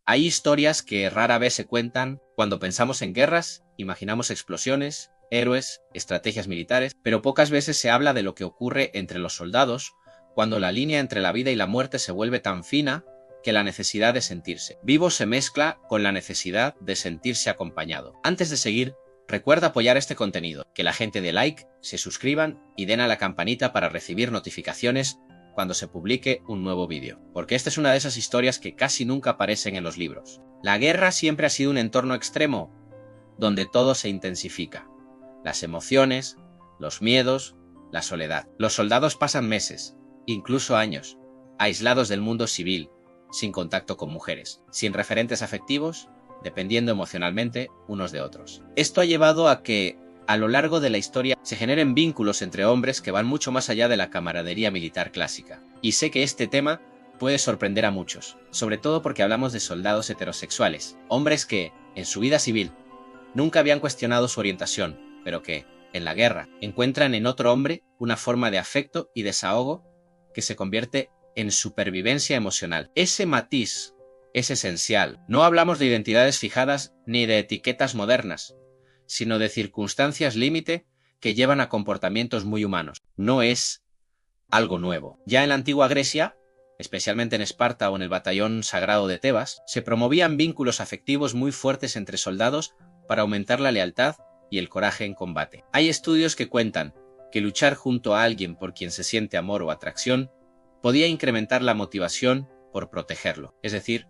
Hay historias que rara vez se cuentan. Cuando pensamos en guerras, imaginamos explosiones, héroes, estrategias militares, pero pocas veces se habla de lo que ocurre entre los soldados cuando la línea entre la vida y la muerte se vuelve tan fina que la necesidad de sentirse vivo se mezcla con la necesidad de sentirse acompañado. Antes de seguir, recuerda apoyar este contenido, que la gente dé like, se suscriban y den a la campanita para recibir notificaciones cuando se publique un nuevo vídeo, porque esta es una de esas historias que casi nunca aparecen en los libros. La guerra siempre ha sido un entorno extremo, donde todo se intensifica. Las emociones, los miedos, la soledad. Los soldados pasan meses, incluso años, aislados del mundo civil, sin contacto con mujeres, sin referentes afectivos, dependiendo emocionalmente unos de otros. Esto ha llevado a que, a lo largo de la historia, se generen vínculos entre hombres que van mucho más allá de la camaradería militar clásica. Y sé que este tema puede sorprender a muchos, sobre todo porque hablamos de soldados heterosexuales, hombres que, en su vida civil, nunca habían cuestionado su orientación, pero que, en la guerra, encuentran en otro hombre una forma de afecto y desahogo que se convierte en supervivencia emocional. Ese matiz es esencial. No hablamos de identidades fijadas ni de etiquetas modernas, sino de circunstancias límite que llevan a comportamientos muy humanos. No es algo nuevo. Ya en la antigua Grecia, especialmente en Esparta o en el batallón sagrado de Tebas, se promovían vínculos afectivos muy fuertes entre soldados para aumentar la lealtad y el coraje en combate. Hay estudios que cuentan que luchar junto a alguien por quien se siente amor o atracción podía incrementar la motivación por protegerlo, es decir,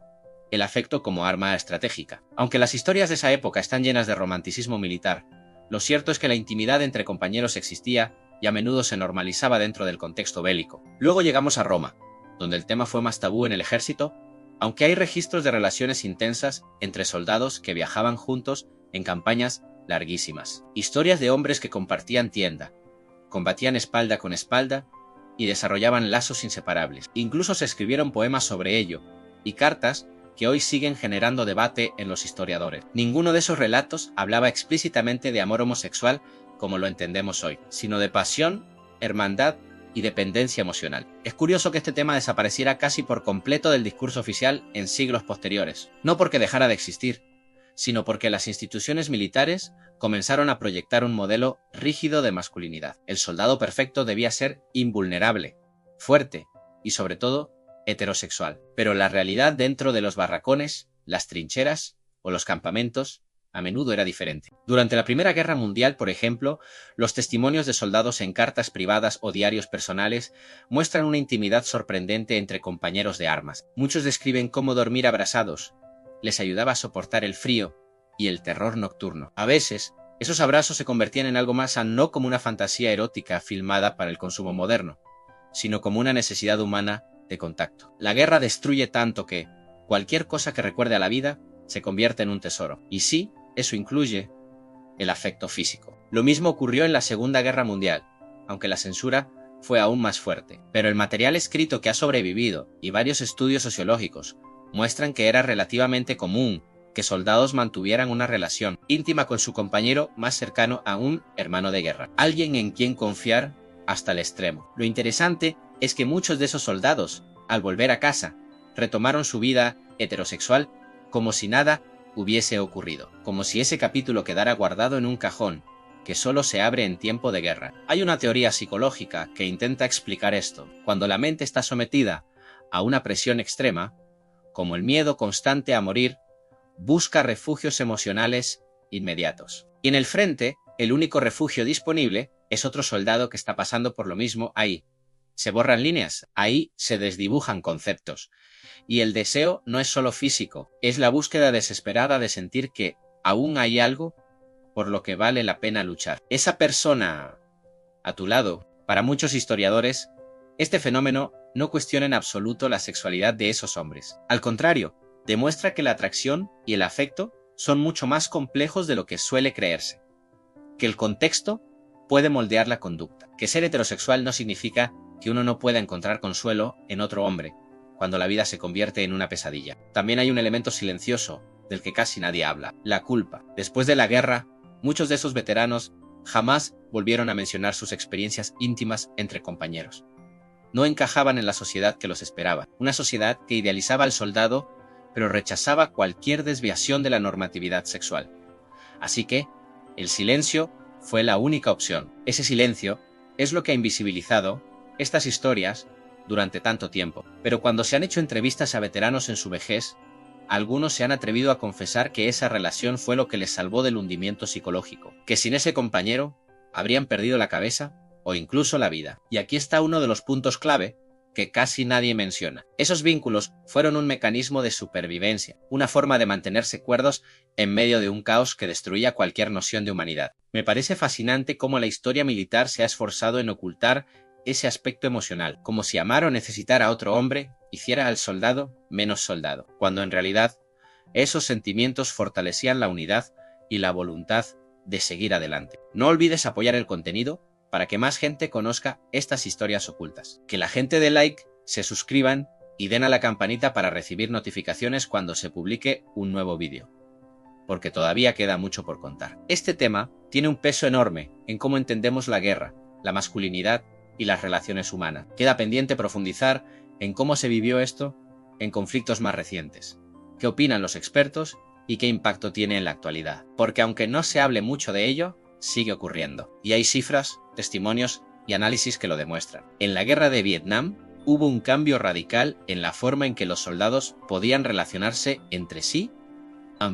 el afecto como arma estratégica. Aunque las historias de esa época están llenas de romanticismo militar, lo cierto es que la intimidad entre compañeros existía y a menudo se normalizaba dentro del contexto bélico. Luego llegamos a Roma, donde el tema fue más tabú en el ejército, aunque hay registros de relaciones intensas entre soldados que viajaban juntos en campañas larguísimas. Historias de hombres que compartían tienda, combatían espalda con espalda y desarrollaban lazos inseparables. Incluso se escribieron poemas sobre ello y cartas que hoy siguen generando debate en los historiadores. Ninguno de esos relatos hablaba explícitamente de amor homosexual como lo entendemos hoy, sino de pasión, hermandad y dependencia emocional. Es curioso que este tema desapareciera casi por completo del discurso oficial en siglos posteriores, no porque dejara de existir, sino porque las instituciones militares comenzaron a proyectar un modelo rígido de masculinidad. El soldado perfecto debía ser invulnerable, fuerte y, sobre todo, heterosexual. Pero la realidad dentro de los barracones, las trincheras o los campamentos a menudo era diferente. Durante la Primera Guerra Mundial, por ejemplo, los testimonios de soldados en cartas privadas o diarios personales muestran una intimidad sorprendente entre compañeros de armas. Muchos describen cómo dormir abrazados les ayudaba a soportar el frío y el terror nocturno. A veces, esos abrazos se convertían en algo más no como una fantasía erótica filmada para el consumo moderno, sino como una necesidad humana de contacto. La guerra destruye tanto que cualquier cosa que recuerde a la vida se convierte en un tesoro. Y sí, eso incluye el afecto físico. Lo mismo ocurrió en la Segunda Guerra Mundial, aunque la censura fue aún más fuerte. Pero el material escrito que ha sobrevivido y varios estudios sociológicos muestran que era relativamente común que soldados mantuvieran una relación íntima con su compañero más cercano a un hermano de guerra, alguien en quien confiar hasta el extremo. Lo interesante es que muchos de esos soldados, al volver a casa, retomaron su vida heterosexual como si nada hubiese ocurrido, como si ese capítulo quedara guardado en un cajón que solo se abre en tiempo de guerra. Hay una teoría psicológica que intenta explicar esto. Cuando la mente está sometida a una presión extrema, como el miedo constante a morir, busca refugios emocionales inmediatos. Y en el frente, el único refugio disponible es otro soldado que está pasando por lo mismo ahí. Se borran líneas, ahí se desdibujan conceptos. Y el deseo no es solo físico, es la búsqueda desesperada de sentir que aún hay algo por lo que vale la pena luchar. Esa persona a tu lado, para muchos historiadores, este fenómeno no cuestiona en absoluto la sexualidad de esos hombres. Al contrario, demuestra que la atracción y el afecto son mucho más complejos de lo que suele creerse, que el contexto puede moldear la conducta, que ser heterosexual no significa que uno no pueda encontrar consuelo en otro hombre cuando la vida se convierte en una pesadilla. También hay un elemento silencioso del que casi nadie habla, la culpa. Después de la guerra, muchos de esos veteranos jamás volvieron a mencionar sus experiencias íntimas entre compañeros. No encajaban en la sociedad que los esperaba, una sociedad que idealizaba al soldado pero rechazaba cualquier desviación de la normatividad sexual. Así que, el silencio fue la única opción. Ese silencio es lo que ha invisibilizado estas historias durante tanto tiempo. Pero cuando se han hecho entrevistas a veteranos en su vejez, algunos se han atrevido a confesar que esa relación fue lo que les salvó del hundimiento psicológico, que sin ese compañero habrían perdido la cabeza o incluso la vida. Y aquí está uno de los puntos clave que casi nadie menciona. Esos vínculos fueron un mecanismo de supervivencia, una forma de mantenerse cuerdos en medio de un caos que destruía cualquier noción de humanidad. Me parece fascinante cómo la historia militar se ha esforzado en ocultar ese aspecto emocional, como si amar o necesitar a otro hombre hiciera al soldado menos soldado, cuando en realidad esos sentimientos fortalecían la unidad y la voluntad de seguir adelante. No olvides apoyar el contenido para que más gente conozca estas historias ocultas. Que la gente de like se suscriban y den a la campanita para recibir notificaciones cuando se publique un nuevo vídeo, porque todavía queda mucho por contar. Este tema tiene un peso enorme en cómo entendemos la guerra, la masculinidad y las relaciones humanas. Queda pendiente profundizar en cómo se vivió esto en conflictos más recientes, qué opinan los expertos y qué impacto tiene en la actualidad. Porque aunque no se hable mucho de ello, sigue ocurriendo. Y hay cifras, testimonios y análisis que lo demuestran. En la guerra de Vietnam hubo un cambio radical en la forma en que los soldados podían relacionarse entre sí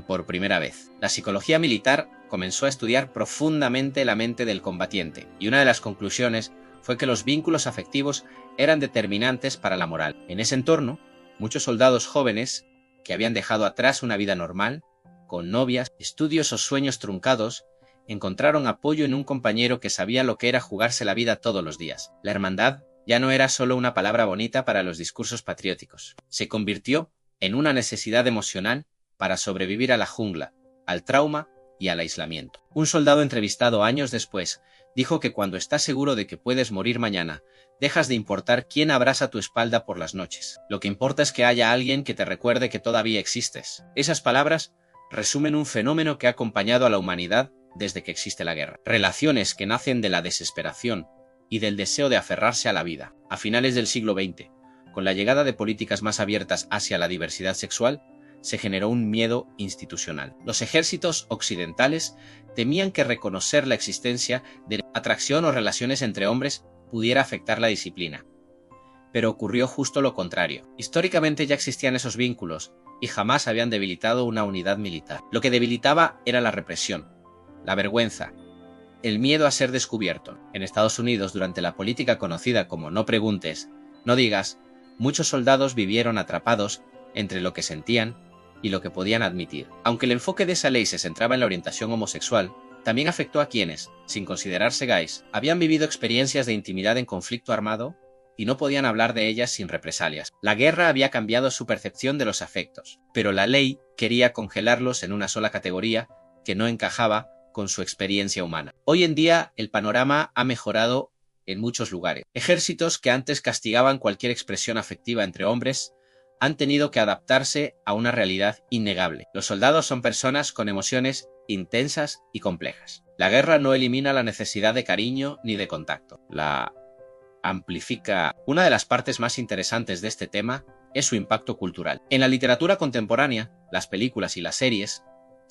por primera vez. La psicología militar comenzó a estudiar profundamente la mente del combatiente, y una de las conclusiones fue que los vínculos afectivos eran determinantes para la moral. En ese entorno, muchos soldados jóvenes que habían dejado atrás una vida normal, con novias, estudios o sueños truncados, encontraron apoyo en un compañero que sabía lo que era jugarse la vida todos los días. La hermandad ya no era solo una palabra bonita para los discursos patrióticos. Se convirtió en una necesidad emocional para sobrevivir a la jungla, al trauma y al aislamiento. Un soldado entrevistado años después dijo que cuando estás seguro de que puedes morir mañana, dejas de importar quién abraza tu espalda por las noches. Lo que importa es que haya alguien que te recuerde que todavía existes. Esas palabras resumen un fenómeno que ha acompañado a la humanidad desde que existe la guerra. Relaciones que nacen de la desesperación y del deseo de aferrarse a la vida. A finales del siglo XX, con la llegada de políticas más abiertas hacia la diversidad sexual, se generó un miedo institucional. Los ejércitos occidentales temían que reconocer la existencia de atracción o relaciones entre hombres pudiera afectar la disciplina. Pero ocurrió justo lo contrario. Históricamente ya existían esos vínculos y jamás habían debilitado una unidad militar. Lo que debilitaba era la represión, la vergüenza, el miedo a ser descubierto. En Estados Unidos, durante la política conocida como no preguntes, no digas, muchos soldados vivieron atrapados entre lo que sentían y lo que podían admitir. Aunque el enfoque de esa ley se centraba en la orientación homosexual, también afectó a quienes, sin considerarse gays, habían vivido experiencias de intimidad en conflicto armado y no podían hablar de ellas sin represalias. La guerra había cambiado su percepción de los afectos, pero la ley quería congelarlos en una sola categoría que no encajaba con su experiencia humana. Hoy en día el panorama ha mejorado en muchos lugares. Ejércitos que antes castigaban cualquier expresión afectiva entre hombres han tenido que adaptarse a una realidad innegable. Los soldados son personas con emociones intensas y complejas. La guerra no elimina la necesidad de cariño ni de contacto. La amplifica. Una de las partes más interesantes de este tema es su impacto cultural. En la literatura contemporánea, las películas y las series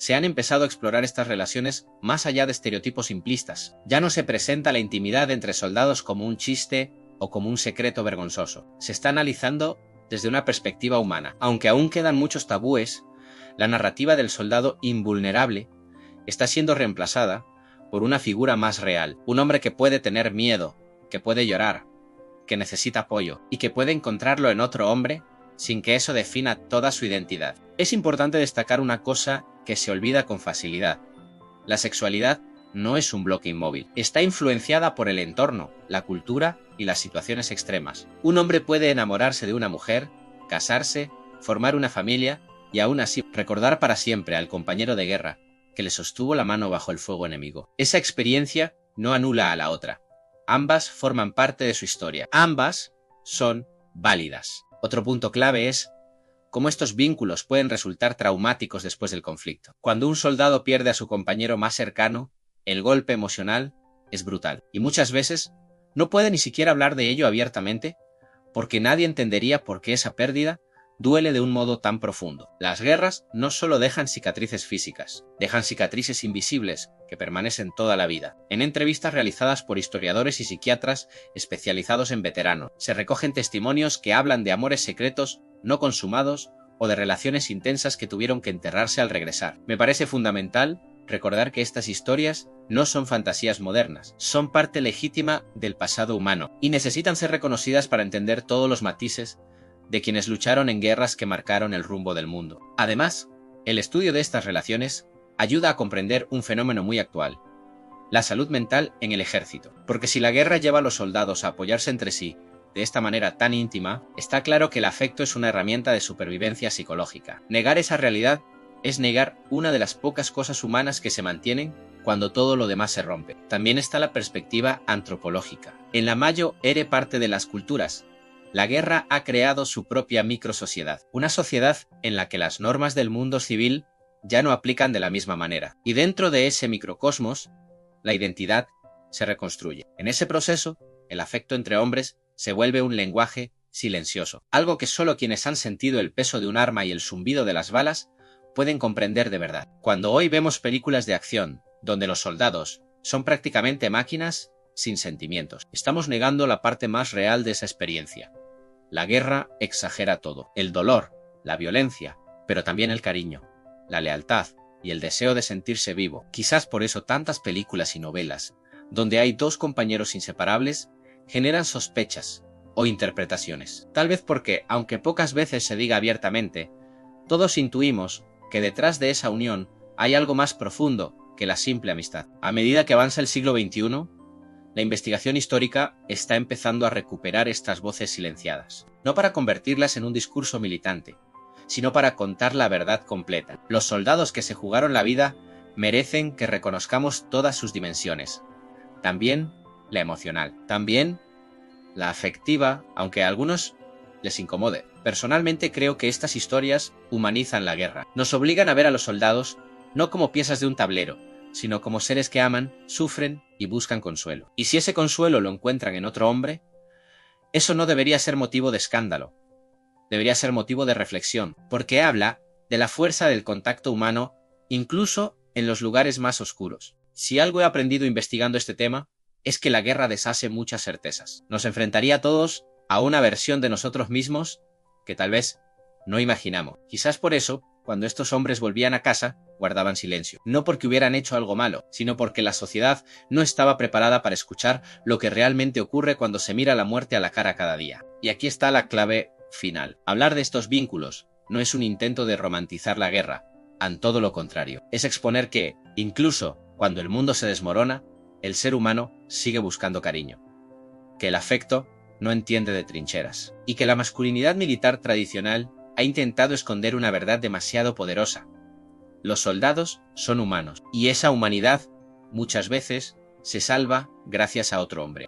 se han empezado a explorar estas relaciones más allá de estereotipos simplistas. Ya no se presenta la intimidad entre soldados como un chiste o como un secreto vergonzoso. Se está analizando desde una perspectiva humana. Aunque aún quedan muchos tabúes, la narrativa del soldado invulnerable está siendo reemplazada por una figura más real. Un hombre que puede tener miedo, que puede llorar, que necesita apoyo y que puede encontrarlo en otro hombre sin que eso defina toda su identidad. Es importante destacar una cosa que se olvida con facilidad. La sexualidad no es un bloque inmóvil. Está influenciada por el entorno, la cultura y las situaciones extremas. Un hombre puede enamorarse de una mujer, casarse, formar una familia y aún así recordar para siempre al compañero de guerra que le sostuvo la mano bajo el fuego enemigo. Esa experiencia no anula a la otra. Ambas forman parte de su historia. Ambas son válidas. Otro punto clave es cómo estos vínculos pueden resultar traumáticos después del conflicto. Cuando un soldado pierde a su compañero más cercano, el golpe emocional es brutal. Y muchas veces no puede ni siquiera hablar de ello abiertamente porque nadie entendería por qué esa pérdida duele de un modo tan profundo. Las guerras no solo dejan cicatrices físicas, dejan cicatrices invisibles que permanecen toda la vida. En entrevistas realizadas por historiadores y psiquiatras especializados en veteranos, se recogen testimonios que hablan de amores secretos no consumados o de relaciones intensas que tuvieron que enterrarse al regresar. Me parece fundamental recordar que estas historias no son fantasías modernas, son parte legítima del pasado humano y necesitan ser reconocidas para entender todos los matices de quienes lucharon en guerras que marcaron el rumbo del mundo. Además, el estudio de estas relaciones ayuda a comprender un fenómeno muy actual: la salud mental en el ejército. Porque si la guerra lleva a los soldados a apoyarse entre sí de esta manera tan íntima, está claro que el afecto es una herramienta de supervivencia psicológica. Negar esa realidad es negar una de las pocas cosas humanas que se mantienen cuando todo lo demás se rompe. También está la perspectiva antropológica. En la mayor parte de las culturas, la guerra ha creado su propia microsociedad, una sociedad en la que las normas del mundo civil ya no aplican de la misma manera. Y dentro de ese microcosmos, la identidad se reconstruye. En ese proceso, el afecto entre hombres se vuelve un lenguaje silencioso, algo que solo quienes han sentido el peso de un arma y el zumbido de las balas pueden comprender de verdad. Cuando hoy vemos películas de acción donde los soldados son prácticamente máquinas sin sentimientos, estamos negando la parte más real de esa experiencia. La guerra exagera todo: el dolor, la violencia, pero también el cariño, la lealtad y el deseo de sentirse vivo. Quizás por eso tantas películas y novelas donde hay dos compañeros inseparables generan sospechas o interpretaciones. Tal vez porque, aunque pocas veces se diga abiertamente, todos intuimos que detrás de esa unión hay algo más profundo que la simple amistad. A medida que avanza el siglo XXI, la investigación histórica está empezando a recuperar estas voces silenciadas, no para convertirlas en un discurso militante, sino para contar la verdad completa. Los soldados que se jugaron la vida merecen que reconozcamos todas sus dimensiones, también la emocional, también la afectiva, aunque a algunos les incomode. Personalmente creo que estas historias humanizan la guerra. Nos obligan a ver a los soldados no como piezas de un tablero, sino como seres que aman, sufren y buscan consuelo. Y si ese consuelo lo encuentran en otro hombre, eso no debería ser motivo de escándalo, debería ser motivo de reflexión, porque habla de la fuerza del contacto humano incluso en los lugares más oscuros. Si algo he aprendido investigando este tema, es que la guerra deshace muchas certezas. Nos enfrentaría a todos a una versión de nosotros mismos que tal vez no imaginamos. Quizás por eso, cuando estos hombres volvían a casa, guardaban silencio. No porque hubieran hecho algo malo, sino porque la sociedad no estaba preparada para escuchar lo que realmente ocurre cuando se mira la muerte a la cara cada día. Y aquí está la clave final. Hablar de estos vínculos no es un intento de romantizar la guerra, en todo lo contrario. Es exponer que, incluso cuando el mundo se desmorona, el ser humano sigue buscando cariño, que el afecto no entiende de trincheras, y que la masculinidad militar tradicional ha intentado esconder una verdad demasiado poderosa. Los soldados son humanos, y esa humanidad muchas veces se salva gracias a otro hombre.